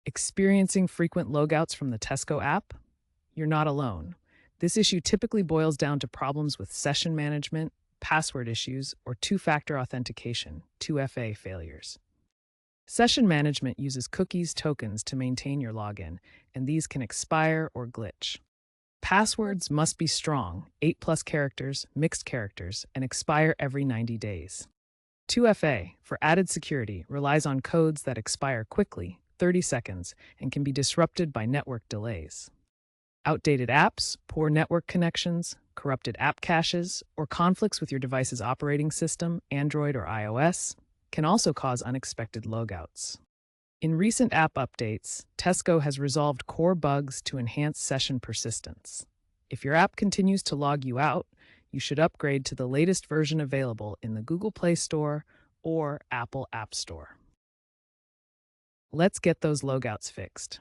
Experiencing frequent logouts from the Tesco app? You're not alone. This issue typically boils down to problems with session management, password issues, or two-factor authentication, 2FA failures. Session management uses cookies tokens to maintain your login, and these can expire or glitch. Passwords must be strong, 8 plus characters, mixed characters, and expire every 90 days. 2FA, for added security, relies on codes that expire quickly, 30 seconds, and can be disrupted by network delays. Outdated apps, poor network connections, corrupted app caches, or conflicts with your device's operating system, Android or iOS, can also cause unexpected logouts. In recent app updates, Tesco has resolved core bugs to enhance session persistence. If your app continues to log you out, you should upgrade to the latest version available in the Google Play Store or Apple App Store. Let's get those logouts fixed.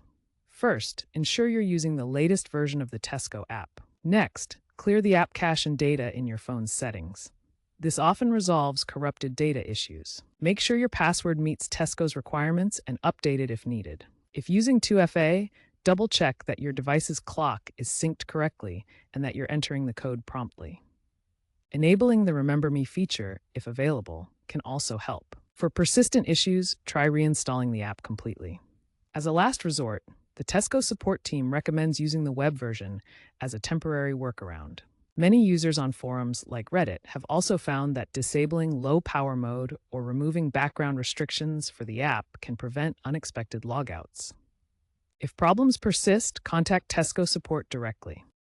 First, ensure you're using the latest version of the Tesco app. Next, clear the app cache and data in your phone's settings. This often resolves corrupted data issues. Make sure your password meets Tesco's requirements and update it if needed. If using 2FA, double-check that your device's clock is synced correctly and that you're entering the code promptly. Enabling the Remember Me feature, if available, can also help. For persistent issues, try reinstalling the app completely. As a last resort, the Tesco support team recommends using the web version as a temporary workaround. Many users on forums like Reddit have also found that disabling low power mode or removing background restrictions for the app can prevent unexpected logouts. If problems persist, contact Tesco support directly.